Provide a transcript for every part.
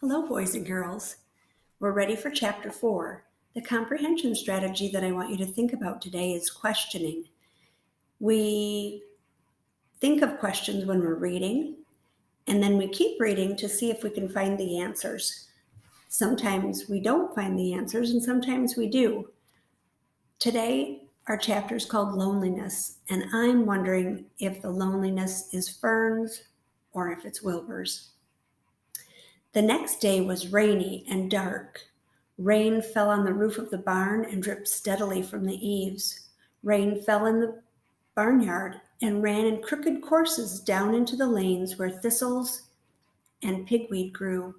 Hello, boys and girls. We're ready for Chapter 4. The comprehension strategy that I want you to think about today is questioning. We think of questions when we're reading, and then we keep reading to see if we can find the answers. Sometimes we don't find the answers, and sometimes we do. Today, our chapter is called Loneliness, and I'm wondering if the loneliness is Fern's or if it's Wilbur's. The next day was rainy and dark. Rain fell on the roof of the barn and dripped steadily from the eaves. Rain fell in the barnyard and ran in crooked courses down into the lanes where thistles and pigweed grew.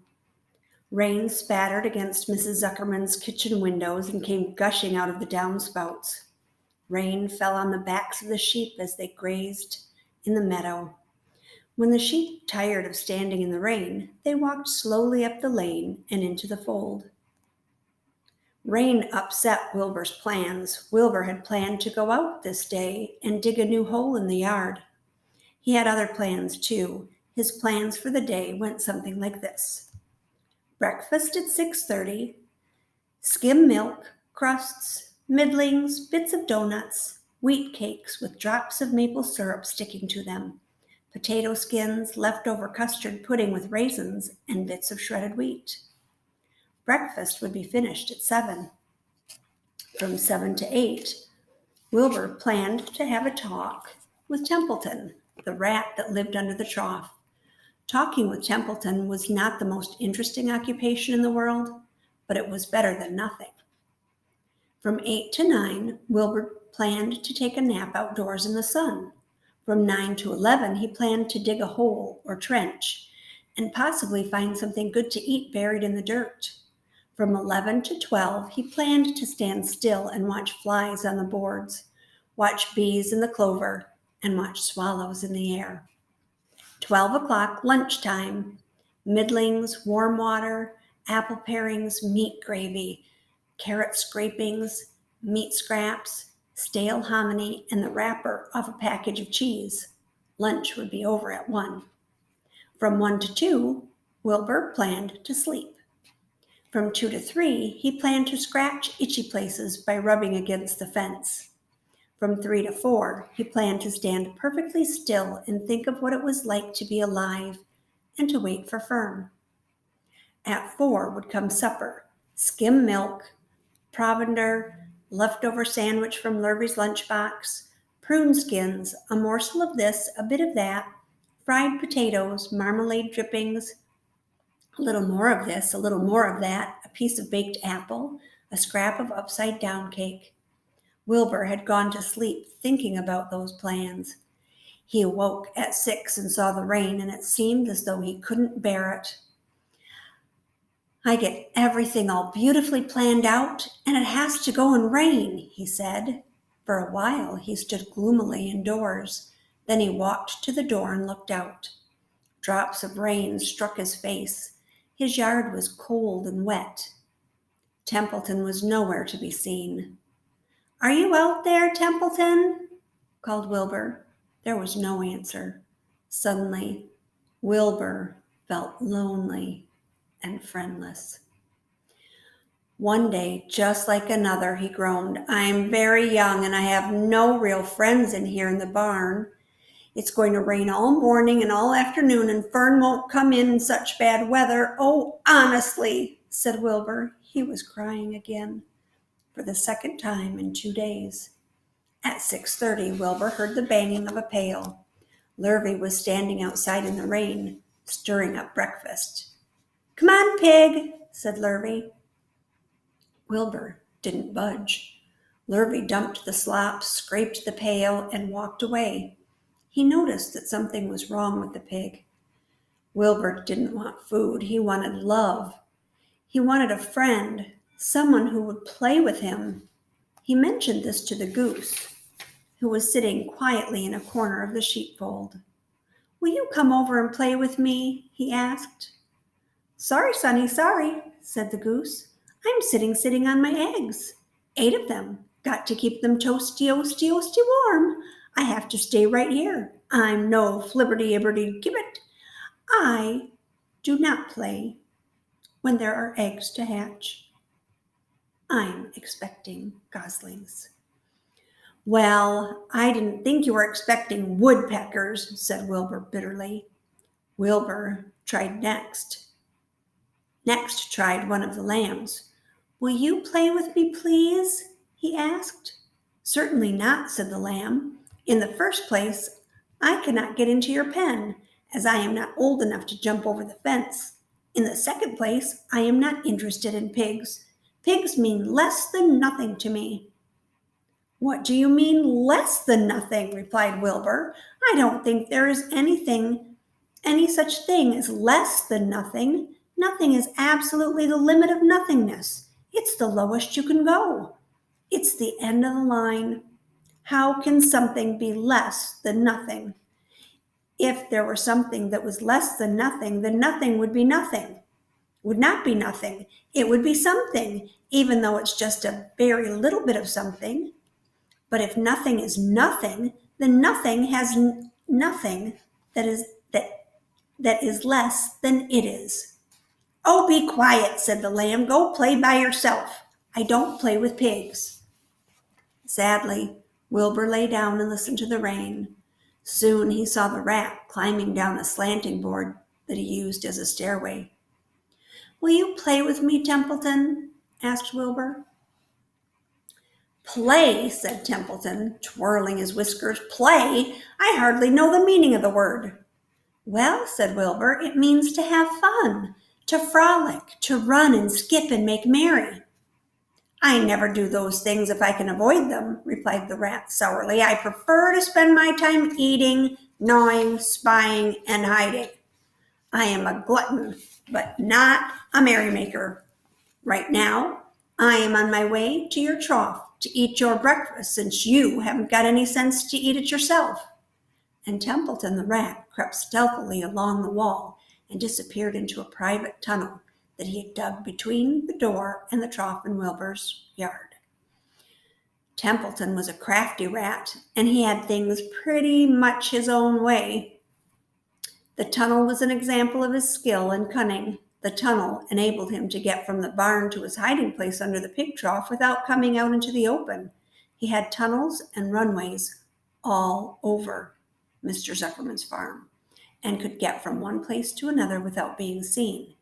Rain spattered against Mrs. Zuckerman's kitchen windows and came gushing out of the downspouts. Rain fell on the backs of the sheep as they grazed in the meadow. When the sheep tired of standing in the rain, they walked slowly up the lane and into the fold. Rain upset Wilbur's plans. Wilbur had planned to go out this day and dig a new hole in the yard. He had other plans too. His plans for the day went something like this. Breakfast at 6:30, skim milk, crusts, middlings, bits of donuts, wheat cakes with drops of maple syrup sticking to them, potato skins, leftover custard pudding with raisins, and bits of shredded wheat. Breakfast would be finished at 7. From 7 to 8, Wilbur planned to have a talk with Templeton, the rat that lived under the trough. Talking with Templeton was not the most interesting occupation in the world, but it was better than nothing. From 8 to 9, Wilbur planned to take a nap outdoors in the sun. From 9 to 11, he planned to dig a hole or trench and possibly find something good to eat buried in the dirt. From 11 to 12, he planned to stand still and watch flies on the boards, watch bees in the clover, and watch swallows in the air. 12 o'clock, lunchtime, middlings, warm water, apple parings, meat gravy, carrot scrapings, meat scraps, stale hominy, and the wrapper off a package of cheese. Lunch would be over at 1. From 1 to 2, Wilbur planned to sleep. From 2 to 3, he planned to scratch itchy places by rubbing against the fence. From 3 to 4, he planned to stand perfectly still and think of what it was like to be alive and to wait for Fern. At 4 would come supper, skim milk, provender, leftover sandwich from Lurvy's lunchbox, prune skins, a morsel of this, a bit of that, fried potatoes, marmalade drippings, a little more of this, a little more of that, a piece of baked apple, a scrap of upside-down cake. Wilbur had gone to sleep thinking about those plans. He awoke at 6 and saw the rain, and it seemed as though he couldn't bear it. I get everything all beautifully planned out, and it has to go and rain, he said. For a while, he stood gloomily indoors. Then he walked to the door and looked out. Drops of rain struck his face. His yard was cold and wet. Templeton was nowhere to be seen. "Are you out there, Templeton?" called Wilbur. There was no answer. Suddenly, Wilbur felt lonely and friendless. One day, just like another, he groaned, "I'm very young and I have no real friends in here in the barn. It's going to rain all morning and all afternoon, and Fern won't come in such bad weather. Oh, honestly," said Wilbur. He was crying again for the second time in 2 days. At 6:30, Wilbur heard the banging of a pail. Lurvy was standing outside in the rain, stirring up breakfast. "Come on, pig," said Lurvy. Wilbur didn't budge. Lurvy dumped the slop, scraped the pail, and walked away. He noticed that something was wrong with the pig. Wilbur didn't want food. He wanted love. He wanted a friend, someone who would play with him. He mentioned this to the goose, who was sitting quietly in a corner of the sheepfold. "Will you come over and play with me?" he asked. "Sorry, Sonny, sorry," said the goose. "I'm sitting on my eggs. 8 of them. Got to keep them toasty, warm. I have to stay right here. I'm no flibberty-ibberty-gibbet. I do not play." when there are eggs to hatch? I'm expecting goslings. Well, I didn't think you were expecting woodpeckers, said Wilbur bitterly. Wilbur tried next. Next tried one of the lambs. Will you play with me, please? He asked. Certainly not, said the lamb. In the first place, I cannot get into your pen, as I am not old enough to jump over the fence. In the second place, I am not interested in pigs. Pigs mean less than nothing to me. What do you mean less than nothing? Replied Wilbur. I don't think there is any such thing as less than nothing. Nothing is absolutely the limit of nothingness. It's the lowest you can go. It's the end of the line. How can something be less than nothing? If there were something that was less than nothing, then nothing would be nothing. Would not be nothing. It would be something, even though it's just a very little bit of something. But if nothing is nothing, then nothing has nothing that is less than it is. Oh, be quiet, said the lamb. Go play by yourself. I don't play with pigs. Sadly, Wilbur lay down and listened to the rain. Soon he saw the rat climbing down a slanting board that he used as a stairway. Will you play with me, Templeton? Asked Wilbur. Play, said Templeton, twirling his whiskers. Play? I hardly know the meaning of the word. Well, said Wilbur, it means to have fun, to frolic, to run and skip and make merry. I never do those things if I can avoid them, replied the rat sourly. I prefer to spend my time eating, gnawing, spying, and hiding. I am a glutton, but not a merrymaker. Right now, I am on my way to your trough to eat your breakfast, since you haven't got any sense to eat it yourself. And Templeton the rat crept stealthily along the wall and disappeared into a private tunnel that he had dug between the door and the trough in Wilbur's yard. Templeton was a crafty rat, and he had things pretty much his own way. The tunnel was an example of his skill and cunning. The tunnel enabled him to get from the barn to his hiding place under the pig trough without coming out into the open. He had tunnels and runways all over Mr. Zuckerman's farm and could get from one place to another without being seen.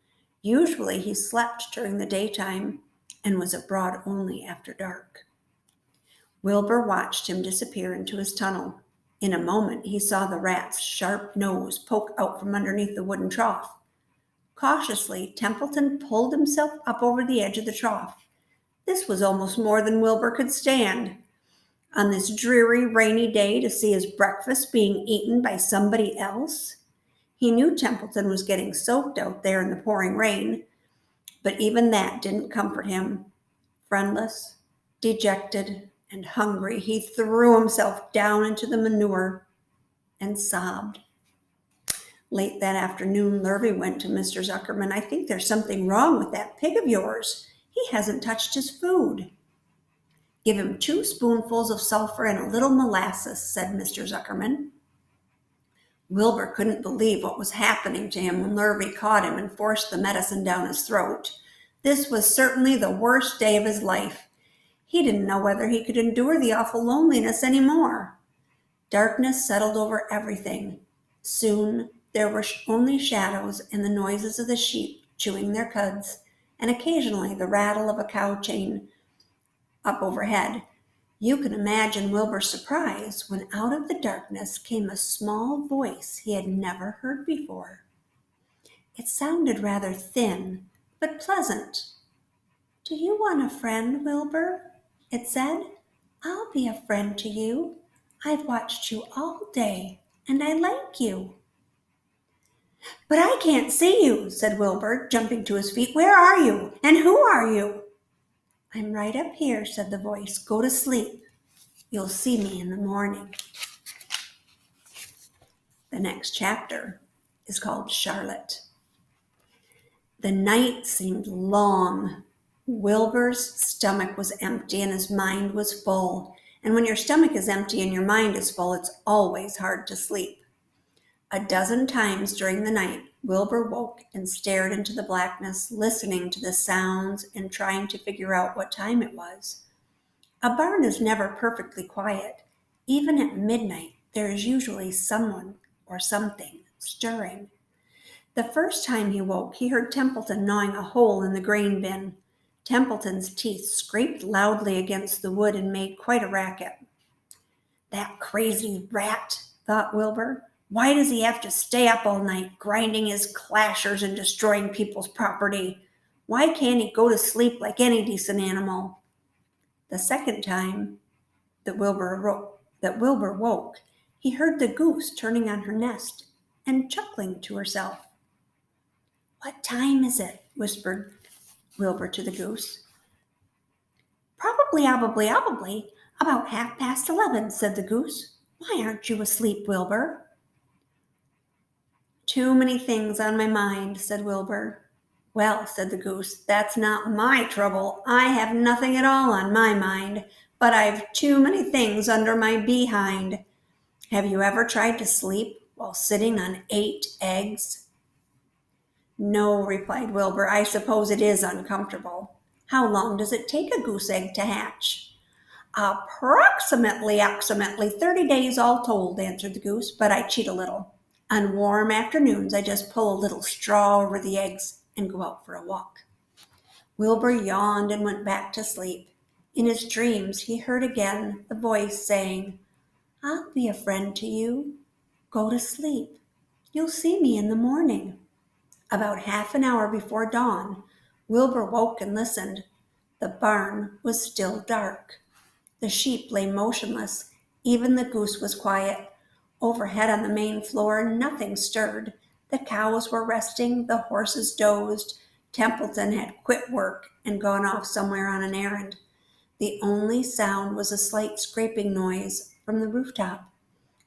Usually he slept during the daytime and was abroad only after dark. Wilbur watched him disappear into his tunnel. In a moment he saw the rat's sharp nose poke out from underneath the wooden trough. Cautiously, Templeton pulled himself up over the edge of the trough. This was almost more than Wilbur could stand. On this dreary, rainy day, to see his breakfast being eaten by somebody else. He knew Templeton was getting soaked out there in the pouring rain, but even that didn't comfort him. Friendless, dejected, and hungry, he threw himself down into the manure and sobbed. Late that afternoon, Lurvy went to Mr. Zuckerman. I think there's something wrong with that pig of yours. He hasn't touched his food. Give him 2 spoonfuls of sulfur and a little molasses, said Mr. Zuckerman. Wilbur couldn't believe what was happening to him when Lurvy caught him and forced the medicine down his throat. This was certainly the worst day of his life. He didn't know whether he could endure the awful loneliness any more. Darkness settled over everything. Soon there were only shadows and the noises of the sheep chewing their cuds, and occasionally the rattle of a cow chain up overhead. You can imagine Wilbur's surprise when out of the darkness came a small voice he had never heard before. It sounded rather thin, but pleasant. Do you want a friend, Wilbur? It said. I'll be a friend to you. I've watched you all day, and I like you. But I can't see you, said Wilbur, jumping to his feet. Where are you? And who are you? I'm right up here, said the voice. Go to sleep. You'll see me in the morning. The next chapter is called Charlotte. The night seemed long. Wilbur's stomach was empty and his mind was full. And when your stomach is empty and your mind is full, it's always hard to sleep. A dozen times during the night, Wilbur woke and stared into the blackness, listening to the sounds and trying to figure out what time it was. A barn is never perfectly quiet. Even at midnight, there is usually someone or something stirring. The first time he woke, he heard Templeton gnawing a hole in the grain bin. Templeton's teeth scraped loudly against the wood and made quite a racket. That crazy rat, thought Wilbur. Why does he have to stay up all night, grinding his clashers and destroying people's property? Why can't he go to sleep like any decent animal? The second time that Wilbur woke, he heard the goose turning on her nest and chuckling to herself. "What time is it?" whispered Wilbur to the goose. Probably, about 11:30, said the goose. "Why aren't you asleep, Wilbur?" "Too many things on my mind," said Wilbur. "Well," said the goose, "that's not my trouble. I have nothing at all on my mind, but I've too many things under my behind. Have you ever tried to sleep while sitting on 8 eggs? "No," replied Wilbur. "I suppose it is uncomfortable." "How long does it take a goose egg to hatch?" Approximately 30 days all told," answered the goose, "but I cheat a little. On warm afternoons, I just pull a little straw over the eggs and go out for a walk." Wilbur yawned and went back to sleep. In his dreams, he heard again the voice saying, "I'll be a friend to you. Go to sleep. You'll see me in the morning." About half an hour before dawn, Wilbur woke and listened. The barn was still dark. The sheep lay motionless. Even the goose was quiet. Overhead on the main floor, nothing stirred. The cows were resting. The horses dozed. Templeton had quit work and gone off somewhere on an errand. The only sound was a slight scraping noise from the rooftop,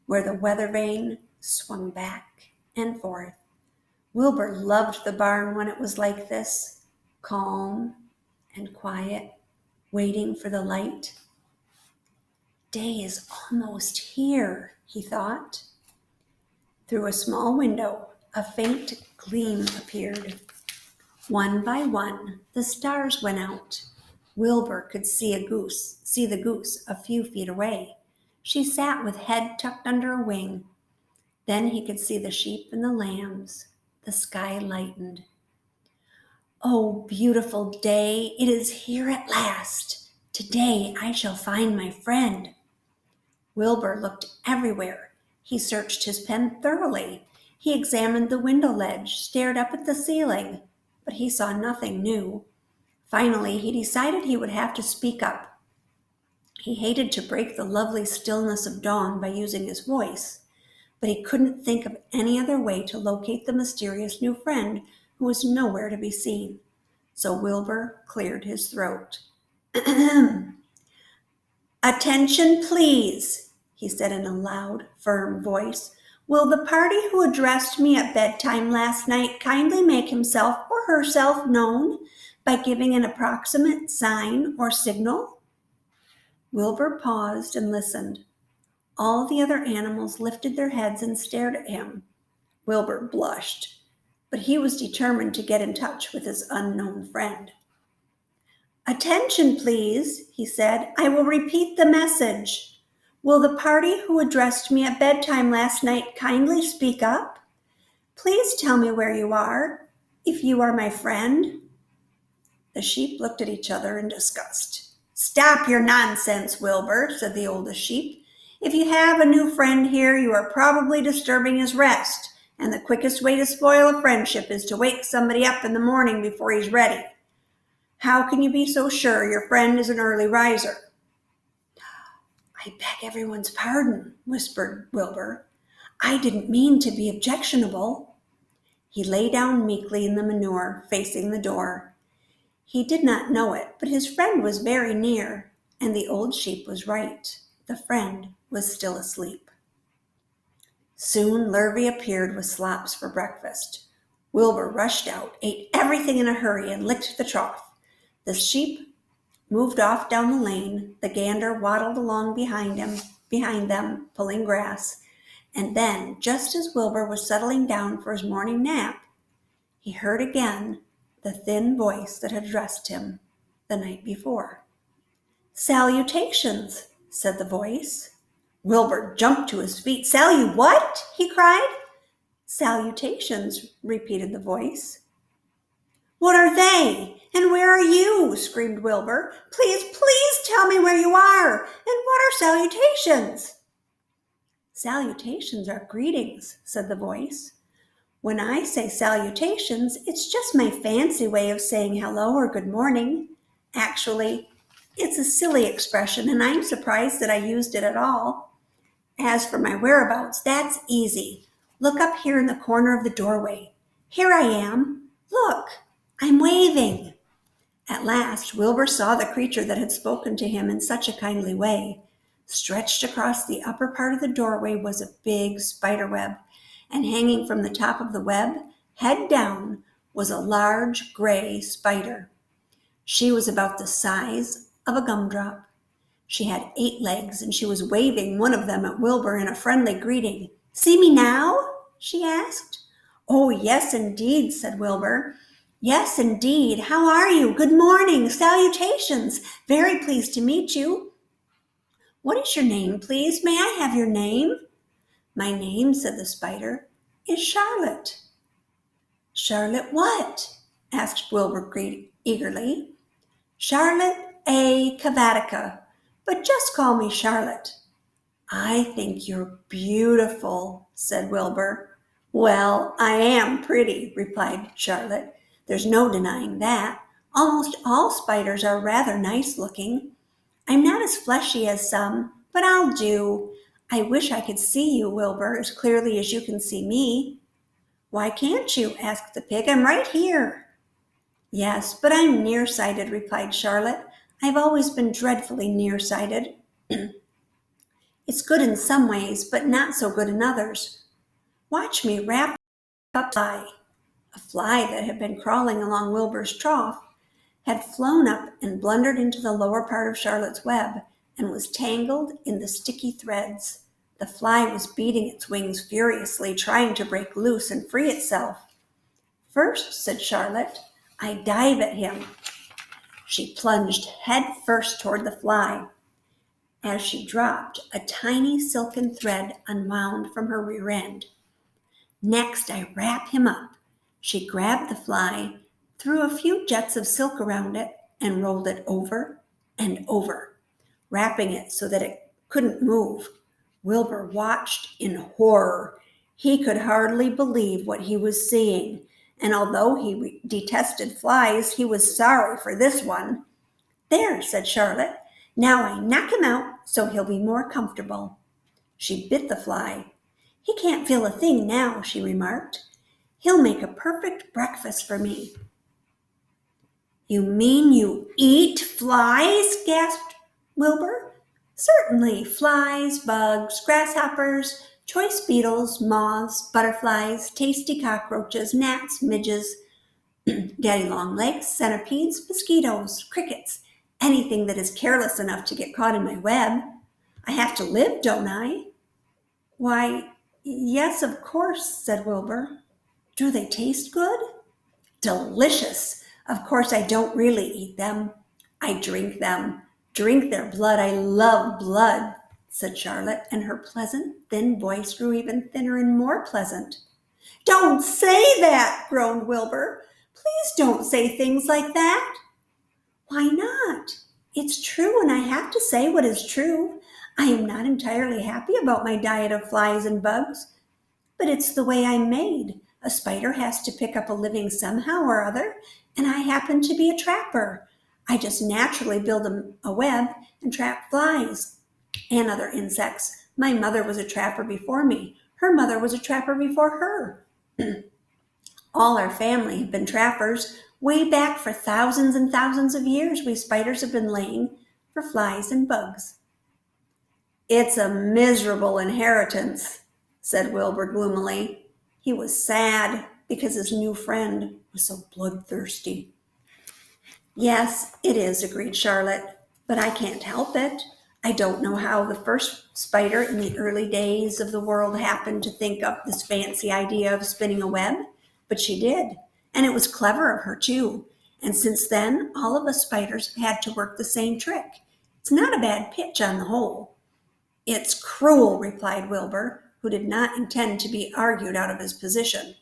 where the weather vane swung back and forth. Wilbur loved the barn when it was like this, calm and quiet, waiting for the light. Day is almost here, he thought. Through a small window, a faint gleam appeared. One by one, the stars went out. Wilbur could see the goose a few feet away. She sat with head tucked under a wing. Then he could see the sheep and the lambs. The sky lightened. "Oh, beautiful day, it is here at last. Today I shall find my friend." Wilbur looked everywhere. He searched his pen thoroughly. He examined the window ledge, stared up at the ceiling, but he saw nothing new. Finally, he decided he would have to speak up. He hated to break the lovely stillness of dawn by using his voice, but he couldn't think of any other way to locate the mysterious new friend who was nowhere to be seen. So Wilbur cleared his throat. "Attention, please," he said in a loud, firm voice. "Will the party who addressed me at bedtime last night kindly make himself or herself known by giving an approximate sign or signal?" Wilbur paused and listened. All the other animals lifted their heads and stared at him. Wilbur blushed, but he was determined to get in touch with his unknown friend. "Attention, please," he said. "I will repeat the message. Will the party who addressed me at bedtime last night kindly speak up? Please tell me where you are, if you are my friend." The sheep looked at each other in disgust. "Stop your nonsense, Wilbur," said the oldest sheep. "If you have a new friend here, you are probably disturbing his rest, and the quickest way to spoil a friendship is to wake somebody up in the morning before he's ready. How can you be so sure your friend is an early riser?" "I beg everyone's pardon," whispered Wilbur. "I didn't mean to be objectionable." He lay down meekly in the manure, facing the door. He did not know it, but his friend was very near, and the old sheep was right. The friend was still asleep. Soon Lurvy appeared with slops for breakfast. Wilbur rushed out, ate everything in a hurry, and licked the trough. The sheep moved off down the lane. The gander waddled along behind them, pulling grass, And then, just as Wilbur was settling down for his morning nap, he heard again the thin voice that had addressed him the night before. "Salutations," said the voice. Wilbur jumped to his feet. "What?" he cried. "Salutations," repeated the voice. "What are they? And where are you?" screamed Wilbur. "Please, please tell me where you are. And what are salutations?" "Salutations are greetings," said the voice. "When I say salutations, it's just my fancy way of saying hello or good morning. Actually, it's a silly expression, and I'm surprised that I used it at all. As for my whereabouts, that's easy. Look up here in the corner of the doorway. Here I am. Look, I'm waving." At last, Wilbur saw the creature that had spoken to him in such a kindly way. Stretched across the upper part of the doorway was a big spider web, and hanging from the top of the web, head down, was a large gray spider. She was about the size of a gumdrop. She had 8 legs, and she was waving one of them at Wilbur in a friendly greeting. "See me now?" she asked. "Oh, yes, indeed," said Wilbur. "Yes, indeed. How are you? Good morning. Salutations. Very pleased to meet you. What is your name, please? May I have your name?" "My name," said the spider, "is Charlotte." "Charlotte what?" asked Wilbur eagerly. "Charlotte A. Cavatica, but just call me Charlotte." "I think you're beautiful," said Wilbur. "Well, I am pretty," replied Charlotte. "There's no denying that. Almost all spiders are rather nice looking. I'm not as fleshy as some, but I'll do. I wish I could see you, Wilbur, as clearly as you can see me." "Why can't you?" asked the pig. "I'm right here." "Yes, but I'm nearsighted," replied Charlotte. "I've always been dreadfully nearsighted. It's good in some ways, but not so good in others. Watch me wrap up a fly." A fly that had been crawling along Wilbur's trough had flown up and blundered into the lower part of Charlotte's web and was tangled in the sticky threads. The fly was beating its wings furiously, trying to break loose and free itself. "First," said Charlotte, "I dive at him." She plunged head first toward the fly. As she dropped, a tiny silken thread unwound from her rear end. "Next, I wrap him up." She grabbed the fly, threw a few jets of silk around it, and rolled it over and over, wrapping it so that it couldn't move. Wilbur watched in horror. He could hardly believe what he was seeing, and although he detested flies, he was sorry for this one. "There," said Charlotte. "Now I knock him out so he'll be more comfortable." She bit the fly. "He can't feel a thing now," she remarked. "He'll make a perfect breakfast for me." "You mean you eat flies?" gasped Wilbur. "Certainly, flies, bugs, grasshoppers, choice beetles, moths, butterflies, tasty cockroaches, gnats, midges, daddy-long-legs, centipedes, mosquitoes, crickets, anything that is careless enough to get caught in my web. I have to live, don't I?" "Why, yes, of course," said Wilbur. "Do they taste good?" "Delicious. Of course, I don't really eat them. I drink them. Drink their blood. I love blood," said Charlotte, and her pleasant, thin voice grew even thinner and more pleasant. "Don't say that," groaned Wilbur. "Please don't say things like that." "Why not? It's true, and I have to say what is true. I am not entirely happy about my diet of flies and bugs, but it's the way I'm made. A spider has to pick up a living somehow or other, and I happen to be a trapper. I just naturally build a web and trap flies and other insects. My mother was a trapper before me. Her mother was a trapper before her. All our family have been trappers. Way back for thousands and thousands of years, we spiders have been laying for flies and bugs." "It's a miserable inheritance," said Wilbur gloomily. He was sad because his new friend was so bloodthirsty. "Yes, it is," agreed Charlotte, "but I can't help it. I don't know how the first spider in the early days of the world happened to think up this fancy idea of spinning a web, but she did. And it was clever of her, too. And since then, all of us spiders have had to work the same trick. It's not a bad pitch on the whole. It's cruel, replied Wilbur, who did not intend to be argued out of his position.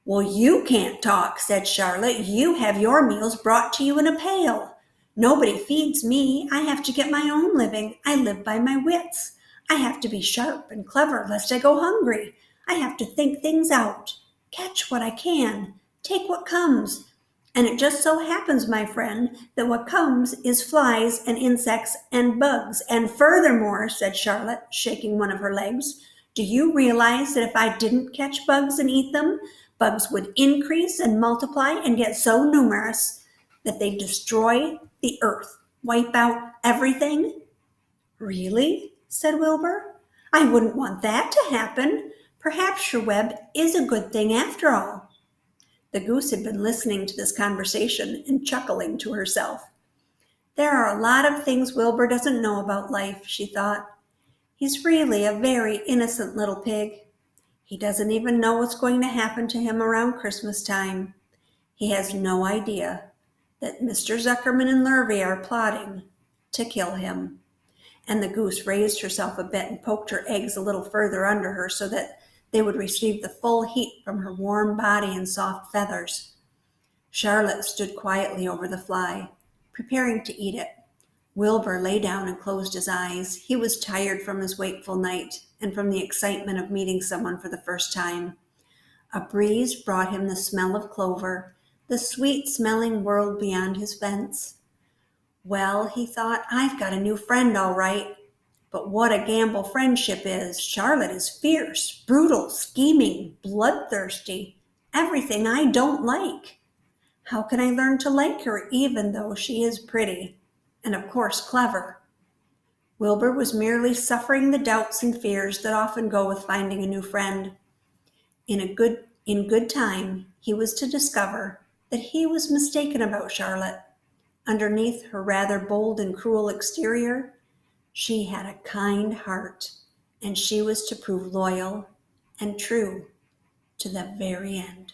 Well, you can't talk, said Charlotte. You have your meals brought to you in a pail. Nobody feeds me. I have to get my own living. I live by my wits. I have to be sharp and clever lest I go hungry. I have to think things out, catch what I can, take what comes. And it just so happens, my friend, that what comes is flies and insects and bugs. And furthermore, said Charlotte, shaking one of her legs, do you realize that if I didn't catch bugs and eat them, bugs would increase and multiply and get so numerous that they'd destroy the earth, wipe out everything? Really? Said Wilbur. I wouldn't want that to happen. Perhaps your web is a good thing after all. The goose had been listening to this conversation and chuckling to herself. There are a lot of things Wilbur doesn't know about life, she thought. He's really a very innocent little pig. He doesn't even know what's going to happen to him around Christmas time. He has no idea that Mr. Zuckerman and Lurvy are plotting to kill him. And the goose raised herself a bit and poked her eggs a little further under her so that they would receive the full heat from her warm body and soft feathers. Charlotte stood quietly over the fly, preparing to eat it. Wilbur lay down and closed his eyes. He was tired from his wakeful night and from the excitement of meeting someone for the first time. A breeze brought him the smell of clover, the sweet-smelling world beyond his fence. Well, he thought, I've got a new friend all right. But what a gamble friendship is. Charlotte is fierce, brutal, scheming, bloodthirsty, everything I don't like. How can I learn to like her even though she is pretty and, of course, clever? Wilbur was merely suffering the doubts and fears that often go with finding a new friend. In good time, he was to discover that he was mistaken about Charlotte. Underneath her rather bold and cruel exterior, she had a kind heart, and she was to prove loyal and true to the very end.